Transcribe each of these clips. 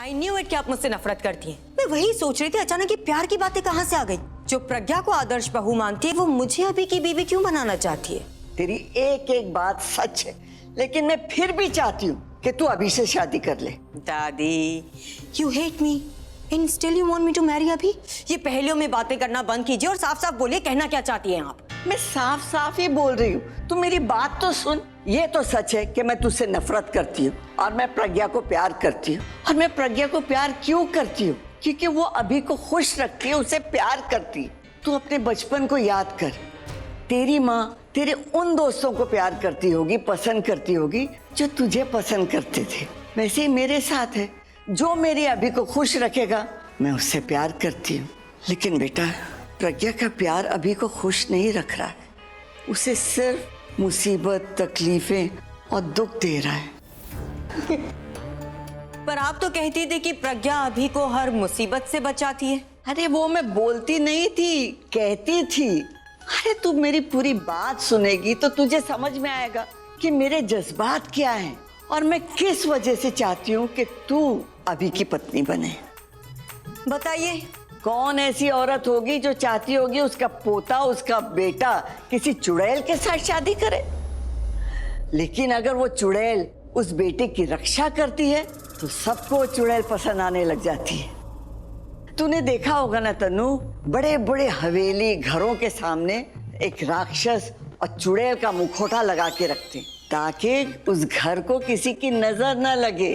I knew it कि आप मुझसे नफरत करती हैं। मैं वही सोच रही थी, अचानक ये प्यार की बातें कहाँ से आ गई? जो प्रज्ञा को आदर्श बहू मानती है वो मुझे अभी की बीवी क्यों बनाना चाहती है? तेरी एक एक बात सच है, लेकिन मैं फिर भी चाहती हूँ कि तू अभी से शादी कर ले। दादी, you hate me and still you want me to marry अभी? ये पहेलियों में बातें करना बंद कीजिए और साफ साफ बोलिए, कहना क्या चाहती हैं आप? मैं साफ साफ ही बोल रही हूँ, तू मेरी बात तो सुन। ये तो सच है कि मैं तुझसे नफरत करती हूँ और मैं प्रज्ञा को प्यार करती हूँ। और मैं प्रज्ञा को प्यार क्यों करती हूँ? क्योंकि वो अभी को खुश रखती है, उसे प्यार करती है। तू अपने बचपन को याद कर, तेरी माँ तेरे उन दोस्तों को प्यार करती होगी, पसंद करती होगी जो तुझे पसंद करते थे। वैसे ही मेरे साथ है, जो मेरी अभी को खुश रखेगा मैं उससे प्यार करती हूँ। लेकिन बेटा, प्रज्ञा का प्यार अभी को खुश नहीं रख रहा है, उसे सिर्फ मुसीबत, तकलीफें और दुख दे रहा है। पर आप तो कहती थी कि प्रज्ञा अभी को हर मुसीबत से बचाती है। अरे वो मैं बोलती नहीं थी, कहती थी। अरे तू मेरी पूरी बात सुनेगी तो तुझे समझ में आएगा कि मेरे जज्बात क्या हैं और मैं किस वजह से चाहती हूँ कि तू अभी की पत्नी बने। बताइए। कौन ऐसी औरत होगी जो चाहती होगी उसका पोता, उसका बेटा किसी चुड़ैल के साथ शादी करे? लेकिन अगर वो चुड़ैल उस बेटे की रक्षा करती है तो सबको चुड़ैल पसंद आने लग जाती है। तूने देखा होगा ना तनु, बड़े बड़े हवेली घरों के सामने एक राक्षस और चुड़ैल का मुखौटा लगा के रखते ताकि उस घर को किसी की नजर न लगे।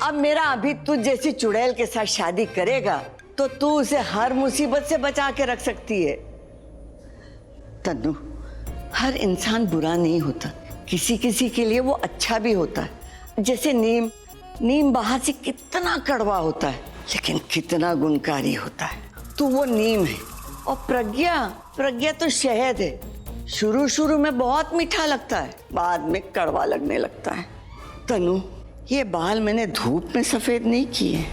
अब मेरा अभी तुझ जैसी चुड़ैल के साथ शादी करेगा तो तू उसे हर मुसीबत से बचा के रख सकती है। तनु, हर इंसान बुरा नहीं होता, किसी किसी के लिए वो अच्छा भी होता है। जैसे नीम बाहर से कितना कड़वा होता है लेकिन कितना गुणकारी होता है, तो वो नीम है। और प्रज्ञा तो शहद है। शुरू में बहुत मीठा लगता है, बाद में कड़वा लगने लगता है। तनु, ये बाल मैंने धूप में सफेद नहीं किए।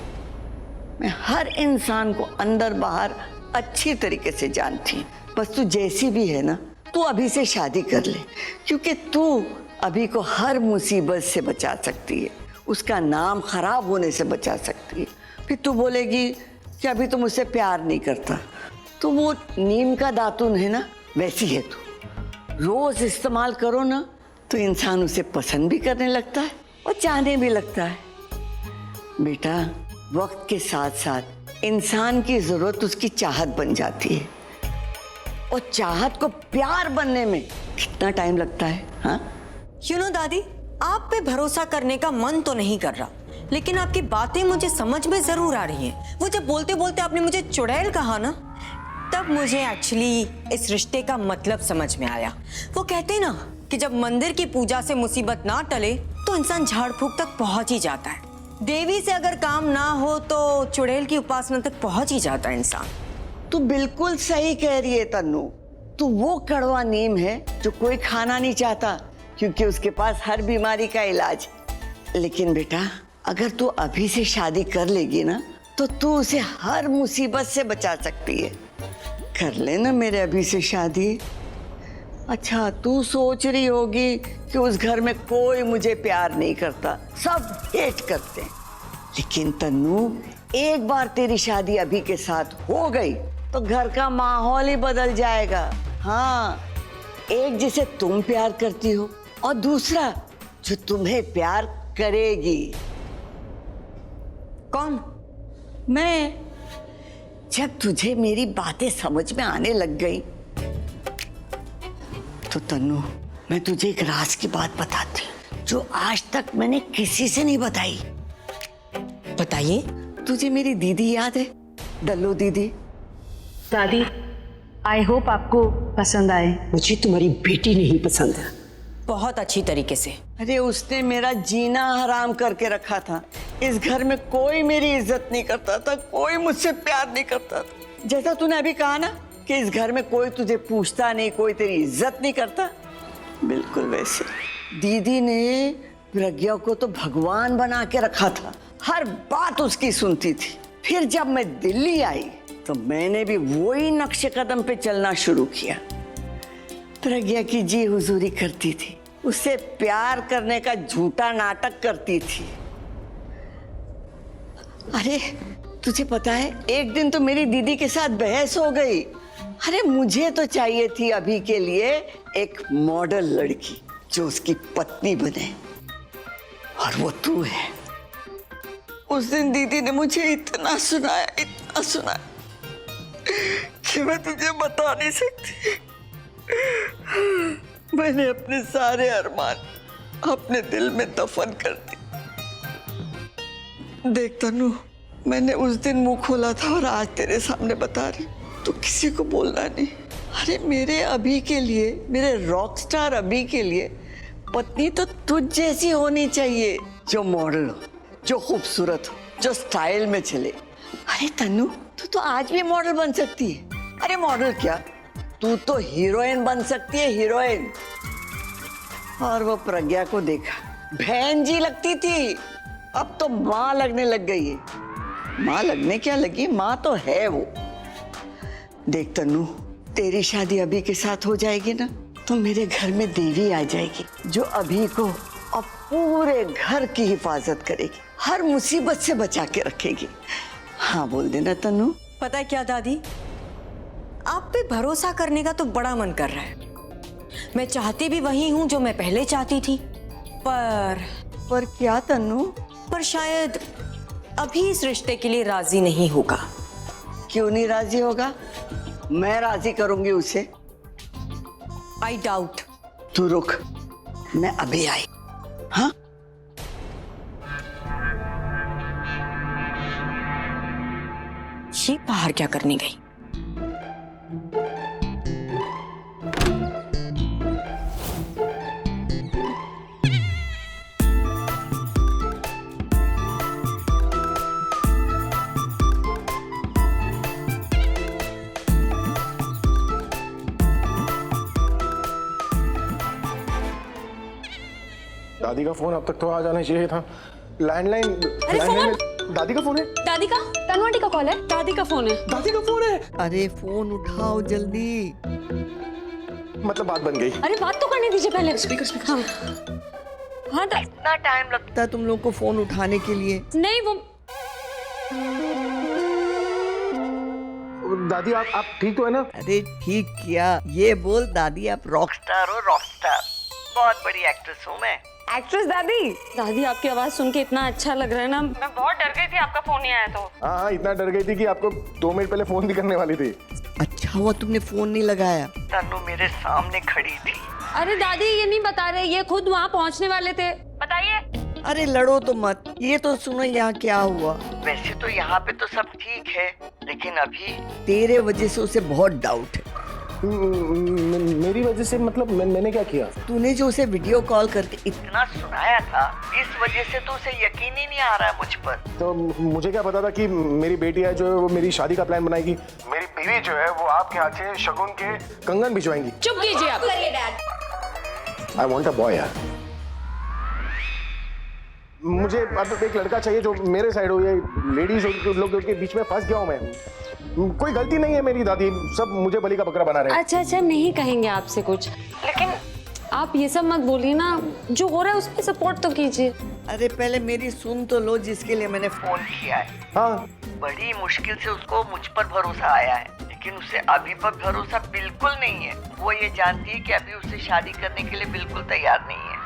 मैं हर इंसान को अंदर बाहर अच्छी तरीके से जानती हूँ। बस तू जैसी भी है ना, तू अभी से शादी कर ले, क्योंकि तू अभी को हर मुसीबत से बचा सकती है, उसका नाम खराब होने से बचा सकती है। फिर तू बोलेगी कि अभी तो मुझसे प्यार नहीं करता, तो वो नीम का दातुन है ना, वैसी है तू। रोज इस्तेमाल करो ना तो इंसान उसे पसंद भी करने लगता है और चाहने भी लगता है। बेटा, वक्त के साथ साथ इंसान की जरूरत उसकी चाहत बन जाती है, और चाहत को प्यार बनने में कितना टाइम लगता है। हाँ, यू नो दादी, आप पे भरोसा करने का मन तो नहीं कर रहा, लेकिन आपकी बातें मुझे समझ में जरूर आ रही हैं। वो जब बोलते बोलते आपने मुझे चुड़ैल कहा ना, तब मुझे एक्चुअली इस रिश्ते का मतलब समझ में आया। वो कहते हैं ना कि जब मंदिर की पूजा से मुसीबत ना टले तो इंसान झाड़ फूक तक पहुंच ही जाता है। देवी से अगर काम ना हो तो चुड़ैल की उपासना तक पहुंच ही जाता है इंसान। तू बिल्कुल सही कह रही है तन्नू। तू वो कड़वा नीम है जो कोई खाना नहीं चाहता, क्योंकि उसके पास हर बीमारी का इलाज। लेकिन बेटा, अगर तू अभी से शादी कर लेगी ना तो तू उसे हर मुसीबत से बचा सकती है। कर लेना मेरे अभी से शादी। अच्छा, तू सोच रही होगी कि उस घर में कोई मुझे प्यार नहीं करता, सब हेट करते हैं। लेकिन तन्नू, एक बार तेरी शादी अभी के साथ हो गई तो घर का माहौल ही बदल जाएगा। हाँ, एक जिसे तुम प्यार करती हो और दूसरा जो तुम्हें प्यार करेगी। कौन? मैं। जब तुझे मेरी बातें समझ में आने लग गई तो तन्नू, मैं तुझे एक राज की बात बताती हूँ जो आज तक मैंने किसी से नहीं बताई। बताइए। तुझे मेरी दीदी याद है, डल्लू दीदी? दादी, आई होप आपको पसंद आए। मुझे तुम्हारी बेटी नहीं पसंद है। बहुत अच्छी तरीके से। अरे उसने मेरा जीना हराम करके रखा था। इस घर में कोई मेरी इज्जत नहीं करता था, कोई मुझसे प्यार नहीं करता था। जैसा तूने अभी कहा ना कि इस घर में कोई तुझे पूछता नहीं, कोई तेरी इज्जत नहीं करता, बिल्कुल वैसे दीदी ने प्रज्ञा को तो भगवान बना के रखा था, हर बात उसकी सुनती थी। फिर जब मैं दिल्ली आई तो मैंने भी वही नक्शे कदम पे चलना शुरू किया। प्रज्ञा की जी हुजूरी करती थी, उससे प्यार करने का झूठा नाटक करती थी। अरे तुझे पता है, एक दिन तो मेरी दीदी के साथ बहस हो गई। अरे मुझे तो चाहिए थी अभी के लिए एक मॉडल लड़की जो उसकी पत्नी बने, और वो तू है। उस दिन दीदी ने मुझे इतना सुनाया कि मैं तुझे बता नहीं सकती। मैंने अपने सारे अरमान अपने दिल में दफन कर दिए। देख तनु, मैंने उस दिन मुंह खोला था और आज तेरे सामने बता रही, तो किसी को बोलना नहीं। अरे मेरे अभी के लिए, मेरे रॉकस्टार अभी के लिए पत्नी तो तुझ जैसी होनी चाहिए, जो मॉडल हो, जो खूबसूरत हो, जो स्टाइल में चले। अरे तनु, तू तो आज भी मॉडल बन सकती है। अरे मॉडल क्या, तू तो हीरोइन बन सकती है, हीरोइन। और वो प्रज्ञा को देखा, बहन जी लगती थी, अब तो माँ लगने लग गई है। माँ लगने क्या लगी, माँ तो है वो। देख तनु, तेरी शादी अभी के साथ हो जाएगी ना, तो मेरे घर में देवी आ जाएगी, जो अभी को और पूरे घर की हिफाजत करेगी, हर मुसीबत से बचा के रखेगी। हाँ बोल देना तनु। पता है क्या दादी, आप पे भरोसा करने का तो बड़ा मन कर रहा है। मैं चाहती भी वही हूं जो मैं पहले चाहती थी, पर क्या तनु? पर शायद अभी इस रिश्ते के लिए राजी नहीं होगा। क्यों नहीं राजी होगा? मैं राजी करूंगी उसे। I doubt. तू रुक, मैं अभी आई। हाँ, ये बाहर क्या करने गई? दादी का फोन अब तक तो आ जाना चाहिए था। लैंडलाइन दादी का फोन है। दादी का, तनु आंटी का कॉल है। दादी का फोन है। दादी का फोन है। अरे फोन उठाओ जल्दी। मतलब बात बन गई। अरे बात तो करने दीजिए पहले। हाँ, हाँ इतना टाइम लगता है तुम लोग को फोन उठाने के लिए? नहीं वो दादी आप ठीक तो है ना? अरे ठीक क्या, ये बोल दादी आप रॉकस्टार हो, रॉकस्टार। बहुत बड़ी एक्ट्रेस हूँ मैं। एक्ट्रेस दादी आपकी आवाज सुन के इतना अच्छा लग रहा है ना, मैं बहुत डर गई थी आपका फोन नहीं आया तो। हाँ, इतना डर गई थी कि आपको 2 मिनट पहले फोन भी करने वाली थी। अच्छा हुआ तुमने फोन नहीं लगाया। तनु मेरे सामने खड़ी थी। अरे दादी ये नहीं बता रहे, ये खुद वहाँ पहुँचने वाले थे। बताइए। अरे लड़ो तो मत, ये तो सुनो यहाँ क्या हुआ। वैसे तो यहाँ पे तो सब ठीक है, लेकिन अभी तेरे वजह से उसे बहुत डाउट है। मेरी वजह से मतलब मैंने क्या किया? तूने जो उसे वीडियो कॉल करके इतना सुनाया था, इस वजह से तो उसे यकीन ही नहीं आ रहा है मुझ पर। तो मुझे क्या पता था कि मेरी बेटी है जो है वो मेरी शादी का प्लान बनाएगी। मेरी बीवी जो है वो आपके हाथ से शगुन के कंगन भिजवाएंगी। चुप कीजिए आप। I want a boy. मुझे अब एक लड़का चाहिए जो मेरे साइड हो, ये लेडीज लोग के बीच में फंस गया हूँ मैं। कोई गलती नहीं है मेरी दादी, सब मुझे बलि का बकरा बना रहे हैं। अच्छा नहीं कहेंगे आपसे कुछ, लेकिन आप ये सब मत बोलिए ना, जो हो रहा है उसमें सपोर्ट तो कीजिए। अरे पहले मेरी सुन तो लो, जिसके लिए मैंने फोन किया है। हाँ, बड़ी मुश्किल से उसको मुझ पर भरोसा आया है, लेकिन उसे अभी पर भरोसा बिल्कुल नहीं है। वो ये जानती है कि अभी उसे शादी करने के लिए बिल्कुल तैयार नहीं है।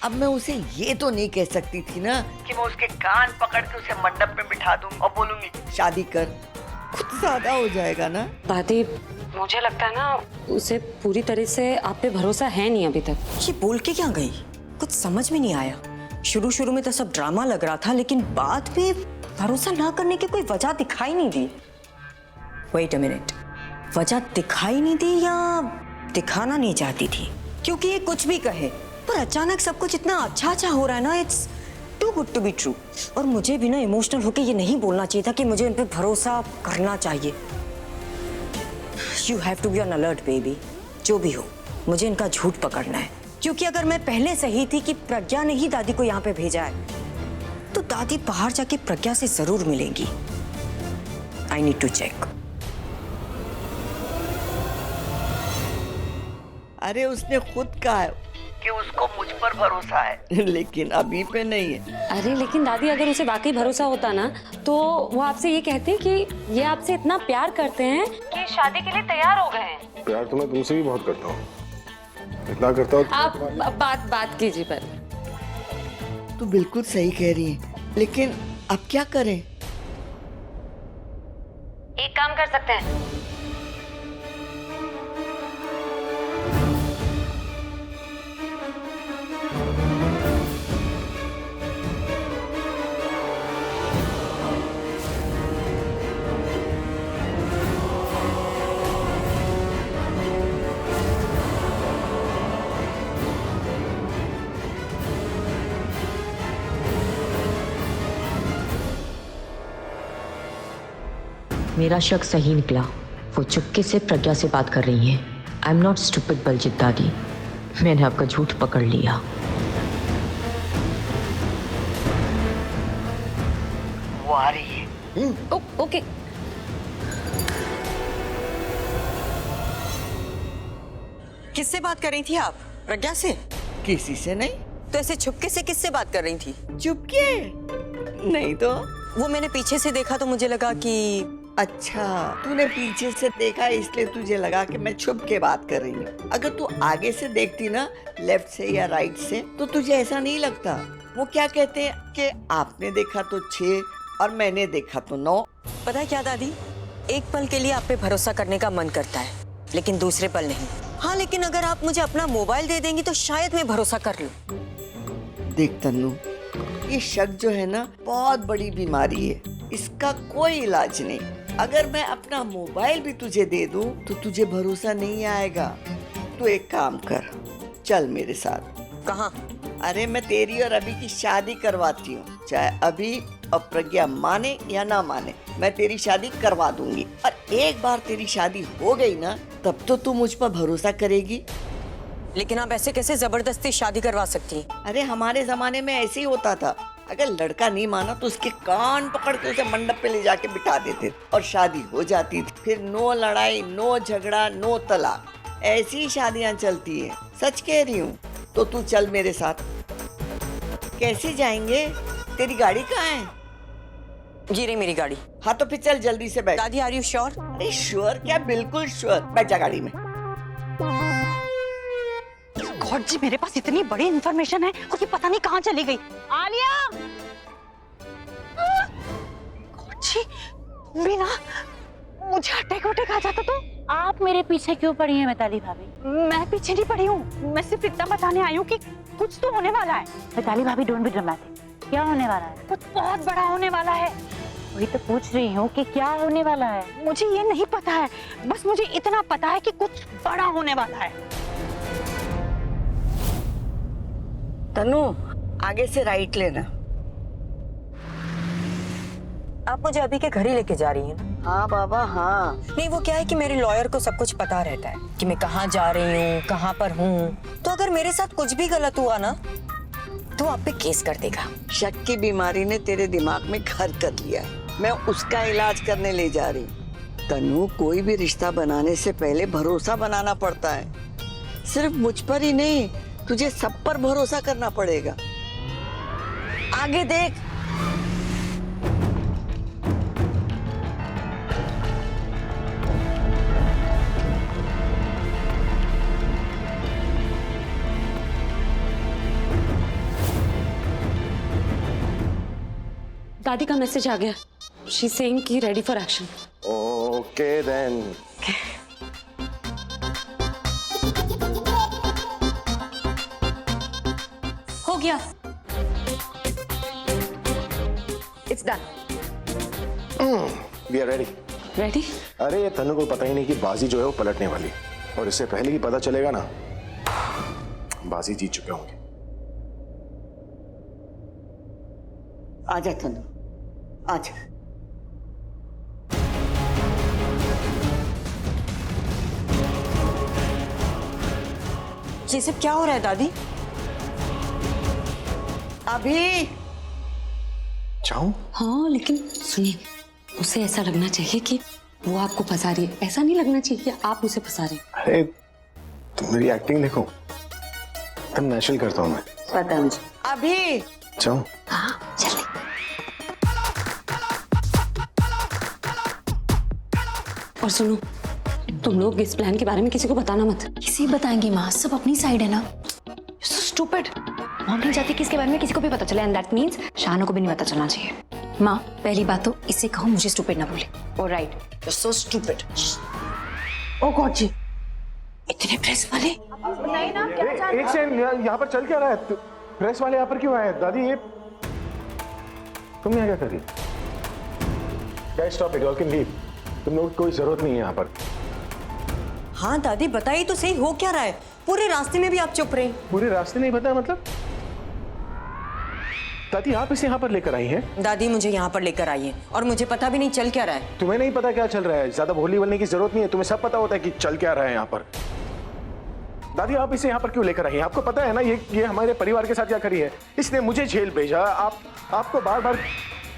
अब मैं उसे ये तो नहीं कह सकती थी ना कि मैं उसके कान पकड़ के उसे मंडप में बिठा दूं और बोलूंगी शादी कर, कुछ ज्यादा हो जाएगा ना। दादी मुझे लगता है ना उसे पूरी तरह से आप पे भरोसा है नहीं अभी तक। ये बोल के क्या गई, कुछ समझ में नहीं आया। शुरू में तो सब ड्रामा लग रहा था, लेकिन बाद में भरोसा ना करने की कोई वजह दिखाई नहीं दी। वेट अ मिनट, वजह दिखाई नहीं दी या दिखाना नहीं चाहती थी? क्योंकि ये कुछ भी कहे, पर अचानक सब कुछ इतना अच्छा हो रहा है ना, it's too good to be true. और मुझे भी ना इमोशनल होके ये नहीं बोलना चाहिए था कि मुझे इन पे भरोसा करना चाहिए। You have to be on alert baby. जो भी हो, मुझे इनका झूठ पकड़ना है, क्योंकि अगर मैं पहले सही थी कि प्रज्ञा ने ही दादी को यहाँ पे भेजा है, तो दादी बाहर जाके प्रज्ञा से जरूर मिलेंगी। I need to check. अरे उसने खुद कहा है कि उसको मुझ पर भरोसा है, लेकिन अभी पे नहीं है। अरे लेकिन दादी, अगर उसे वाकई भरोसा होता ना तो वो आपसे ये कहते कि ये आपसे इतना प्यार करते हैं कि शादी के लिए तैयार हो गए हैं। प्यार तो मैं तुमसे भी बहुत करता हूँ, इतना करता हूँ। आप बात कीजिए पर। तू बिल्कुल सही कह रही है, लेकिन अब क्या करें? एक काम कर सकते हैं, मेरा शक सही निकला। वो चुपके से प्रज्ञा से बात कर रही है। I am not stupid Baljeet दादी, मैंने आपका झूठ पकड़ लिया। वो आ रही है। ओके। किससे बात कर रही थी आप? प्रज्ञा से? किसी से नहीं। तो ऐसे छुपके से किससे बात कर रही थी? चुपके नहीं तो। वो मैंने पीछे से देखा तो मुझे लगा कि अच्छा, तूने पीछे से देखा इसलिए तुझे लगा कि मैं छुप के बात कर रही हूँ। अगर तू आगे से देखती ना, लेफ्ट से या राइट से, तो तुझे ऐसा नहीं लगता। वो क्या कहते हैं कि आपने देखा तो 6 और मैंने देखा तो 9। पता है क्या दादी, एक पल के लिए आप पे भरोसा करने का मन करता है, लेकिन दूसरे पल नहीं। हाँ, लेकिन अगर आप मुझे अपना मोबाइल दे देंगी तो शायद मैं भरोसा कर लूं। देख तन्नू, ये शक जो है ना, बहुत बड़ी बीमारी है, इसका कोई इलाज नहीं। अगर मैं अपना मोबाइल भी तुझे दे दूं तो तुझे भरोसा नहीं आएगा। तू एक काम कर, चल मेरे साथ। कहाँ? अरे मैं तेरी और अभी की शादी करवाती हूँ, चाहे अभी और प्रज्ञा माने या ना माने, मैं तेरी शादी करवा दूंगी। और एक बार तेरी शादी हो गई ना, तब तो तू मुझ पर भरोसा करेगी। लेकिन आप ऐसे कैसे जबरदस्ती शादी करवा सकती हैं? अरे हमारे जमाने में ऐसे ही होता था, अगर लड़का नहीं माना तो उसके कान पकड़ के उसे मंडप पे ले जाके बिठा देते और शादी हो जाती थी। फिर नो लड़ाई, नो झगड़ा, नो तलाक, ऐसी ही शादियां चलती है। सच कह रही हूँ। तो तू चल मेरे साथ। कैसे जाएंगे? तेरी गाड़ी कहाँ है? जी रही मेरी गाड़ी। हाँ तो फिर चल जल्दी से बैठ। दादी, आर यू श्योर? अरे श्योर क्या, बिल्कुल श्योर। बैठ जा गाड़ी में। गॉड जी, मेरे पास इतनी बड़ी इंफॉर्मेशन है और ये पता नहीं कहाँ चली गई। आलिया! गॉड जी, बिना मुझे अटैक आ जाता तो। आप मेरे पीछे क्यों पड़ी हैं मिताली भाभी? मैं पीछे नहीं पड़ी हूँ, मैं सिर्फ इतना बताने आई हूँ कि कुछ तो होने वाला है। मिताली भाभी, डोंट बी ड्रामेटिक। क्या होने वाला है? कुछ बहुत बड़ा होने वाला है। वही तो पूछ रही हूँ कि क्या होने वाला है। मुझे ये नहीं पता है, बस मुझे इतना पता है कि कुछ बड़ा होने वाला है। तनु, आगे से राइट लेना। आप मुझे अभी के घर ही लेके जा रही हैं? हाँ बाबा, हाँ। नहीं, वो क्या है कि मेरे लॉयर को सब कुछ पता रहता है कि मैं कहाँ जा रही हूँ, कहाँ पर हूँ। तो अगर मेरे साथ कुछ भी गलत हुआ ना तो आप पे केस कर देगा। शक की बीमारी ने तेरे दिमाग में घर कर लिया है। मैं उसका इलाज करने ले जा रही हूँ। तनु, कोई भी रिश्ता बनाने से पहले भरोसा बनाना पड़ता है। सिर्फ मुझ पर ही नहीं, तुझे सब पर भरोसा करना पड़ेगा। आगे देख। दादी का मैसेज आ गया। शी इज सेइंग कि ready for action. Okay then. हो गया। It's done. We are ready. Ready? अरे ये तनु को पता ही नहीं कि बाजी जो है वो पलटने वाली है, और इससे पहले ही पता चलेगा ना, बाजी जीत चुके होंगे। आजा तनु, आजा। ये सब क्या हो रहा है दादी? अभी जाऊं? हाँ, लेकिन सुनिए, उसे ऐसा लगना चाहिए कि वो आपको फंसा रही है। ऐसा नहीं लगना चाहिए कि आप उसे फंसा रहे हैं। अरे तुम मेरी एक्टिंग देखो, तब नेशनल करता हूँ मैं। पता मुझे। अभी जाऊँ? और सुनो, तुम लोग इस प्लान के बारे में किसी को बताना मत। किसी बताएंगे माँ, सब अपनी साइड है ना। स्टूपिड। मॉम नहीं चाहती कि इसके बारे में किसी को भी पता चले, एंड दैट मींस शाहाना को भी नहीं पता चलना चाहिए। माँ, पहली बात तो इससे कहो मुझे स्टूपिड ना बोले। Alright, you so stupid. Oh God ji, इतने प्रेस वाले। एक सेकंड, यहाँ पर चल क्या रहा है? प्रेस वाले यहाँ पर क्यों आए? दादी ये तुम यहाँ क्या कर रही? Guys stop it, you can leave. तुम लोगों की कोई जरूरत नहीं है यहाँ पर। हाँ दादी बताइए तो सही, हो क्या रहा है? पूरे रास्ते में भी आप चुप रहे। पूरे रास्ते नहीं बताया मतलब? दादी आप इसे यहाँ पर लेकर आई हैं? दादी मुझे यहाँ पर लेकर आई है और मुझे पता भी नहीं चल क्या रहा है। तुम्हें नहीं पता क्या चल रहा है? ज्यादा भोली बोलने की जरूरत नहीं है, तुम्हें सब पता होता है कि चल क्या रहा है यहाँ पर। दादी आप इसे यहाँ पर क्यों लेकर आई हैं? आपको पता है ना ये हमारे परिवार के साथ क्या करी है? इसने मुझे जेल भेजा, आपको बार बार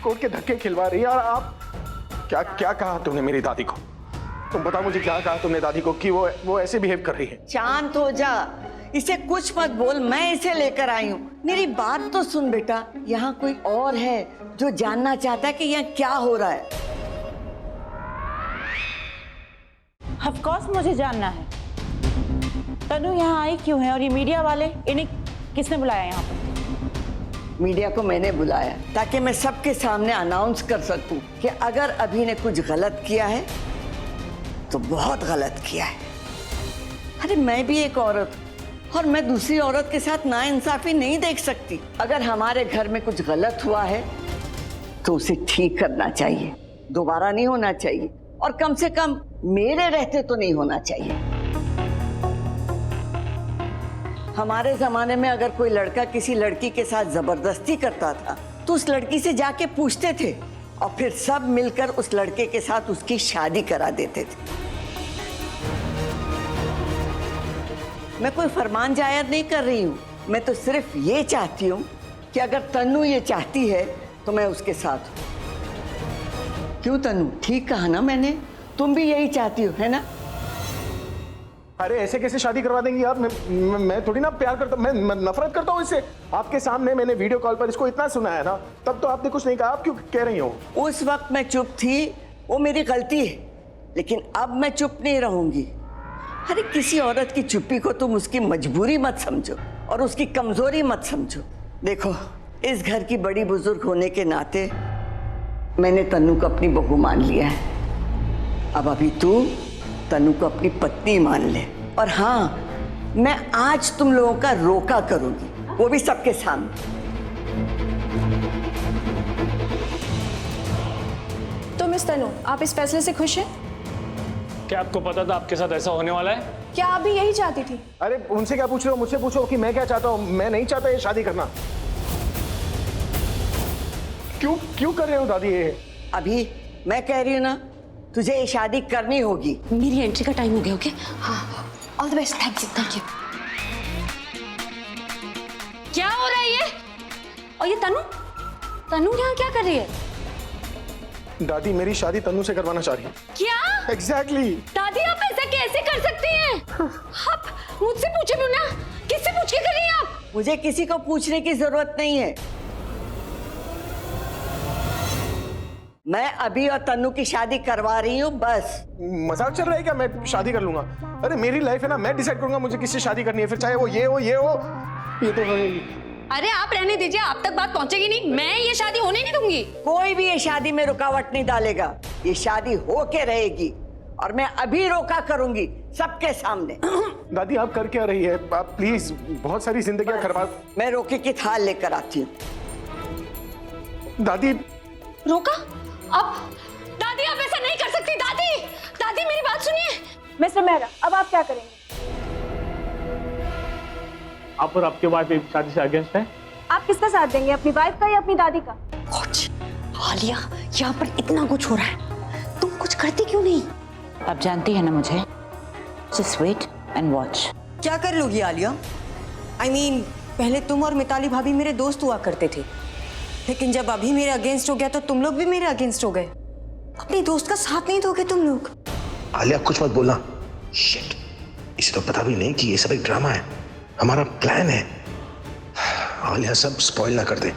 कोर्ट के धक्के खिलवा रही है। और आप क्या कहा तुमने मेरी दादी को? तुम बताओ मुझे, क्या कहा तुमने दादी को कि वो ऐसे बिहेव कर रही है? शांत हो जा, इसे कुछ मत बोल, मैं इसे लेकर आई हूँ। मेरी बात तो सुन बेटा, यहाँ कोई और है जो जानना चाहता है कि यहाँ क्या हो रहा है। ऑफ कोर्स मुझे जानना है, तनु यहाँ आई क्यों है और ये मीडिया वाले, इन्हें किसने बुलाया यहाँ पर? मीडिया को मैंने बुलाया ताकि मैं सबके सामने अनाउंस कर सकूं कि अगर अभी ने कुछ गलत किया है तो बहुत गलत किया है। अरे मैं भी एक औरत और मैं दूसरी औरत के साथ नाइंसाफी नहीं देख सकती। अगर हमारे घर में कुछ गलत हुआ है तो उसे ठीक करना चाहिए, दोबारा नहीं होना चाहिए, और कम से कम मेरे रहते तो नहीं होना चाहिए। हमारे जमाने में अगर कोई लड़का किसी लड़की के साथ जबरदस्ती करता था तो उस लड़की से जाके पूछते थे और फिर सब मिलकर उस लड़के के साथ उसकी शादी करा देते थे। मैं कोई फरमान जायर नहीं कर रही हूँ, मैं तो सिर्फ ये चाहती हूँ कि अगर तन्नू ये चाहती है तो मैं उसके साथ हूँ। क्यों तन्नू, ठीक कहा ना मैंने? तुम भी यही चाहती हो, है ना? अरे ऐसे कैसे शादी करवा देंगी आप? मैं थोड़ी ना प्यार करता, मैं नफरत करता हूँ इससे। आपके सामने मैंने वीडियो कॉल पर इसको इतना सुनाया ना, तब तो आपने कुछ नहीं कहा। आप क्यों कह रही हो? उस वक्त मैं चुप थी, वो मेरी गलती है, लेकिन अब मैं चुप नहीं रहूंगी। अरे किसी औरत की चुप्पी को तुम उसकी मजबूरी मत समझो और उसकी कमजोरी मत समझो। देखो, इस घर की बड़ी बुजुर्ग होने के नाते मैंने तन्नू को अपनी बहू मान लिया है। अब अभी तू तन्नू को अपनी पत्नी मान ले। और हाँ, मैं आज तुम लोगों का रोका करूंगी, वो भी सबके सामने। तो मिस तनु, आप इस फैसले से खुश हैं? क्या आपको पता था आपके साथ ऐसा होने वाला है? क्या आप भी यही चाहती थी? अरे उनसे क्या पूछ रहे हो? मुझसे पूछो कि मैं क्या चाहता हूँ। मैं नहीं चाहता ये शादी करना। क्यों कर रहे हो दादी ये? अभी मैं कह रही हूँ ना, तुझे ये शादी करनी होगी। मेरी एंट्री का टाइम हो गया। ओके, हाँ, all the best. Thank you, thank you. क्या हो रहा है ये? और ये तनु यहाँ क्या कर रही है? दादी मेरी शादी तन्नू से करवाना चाह रही है। क्या? एग्जैक्टली। दादी आप ऐसा कैसे कर सकती हैं? आप मुझसे पूछे भी ना, किससे पूछ के कर रही हैं आप? मुझे किसी को पूछने की जरूरत नहीं है। मैं अभी और तन्नू की शादी करवा रही हूँ, बस। मजाक चल रहा है क्या? मैं शादी कर लूंगा। अरे मेरी लाइफ है ना, मैं डिसाइड करूंगा मुझे किससे शादी करनी है, फिर चाहे वो ये हो ये तो। अरे आप रहने दीजिए, आप तक बात पहुंचेगी नहीं। मैं ये शादी होने नहीं दूंगी। कोई भी ये शादी में रुकावट नहीं डालेगा। ये शादी होके रहेगी और मैं अभी रोका करूंगी सबके सामने। दादी आप कर क्या रही है? आप प्लीज, बहुत सारी जिंदगियां खराब। मैं रोके की थाल लेकर आती हूँ। दादी रोका? अब दादी आप ऐसा नहीं कर सकती। दादी मेरी बात सुनिए। मिस्टर मेहरा, अब आप क्या करेंगे? आप और आपके वाइफ एक शादी से अगेंस्ट है? आप किसका साथ देंगे, अपनी वाइफ का या अपनी दादी का? आलिया, यहाँ पर इतना कुछ हो रहा है, तुम कुछ करती क्यों नहीं? आप जानती है ना मुझे, जस्ट वेट एंड वॉच। क्या कर लोगी आलिया? I mean, पहले तुम और मिताली भाभी मेरे दोस्त हुआ करते थे, लेकिन जब अभी मेरे अगेंस्ट हो गया तो तुम लोग भी मेरे अगेंस्ट हो गए। अपनी दोस्त का साथ नहीं दोगे तुम लोग? आलिया कुछ मत बोलना। शिट, इसे तो पता भी नहीं कि ये सब एक ड्रामा है। हमारा प्लान है। आलिया सब स्पॉइल ना कर दे।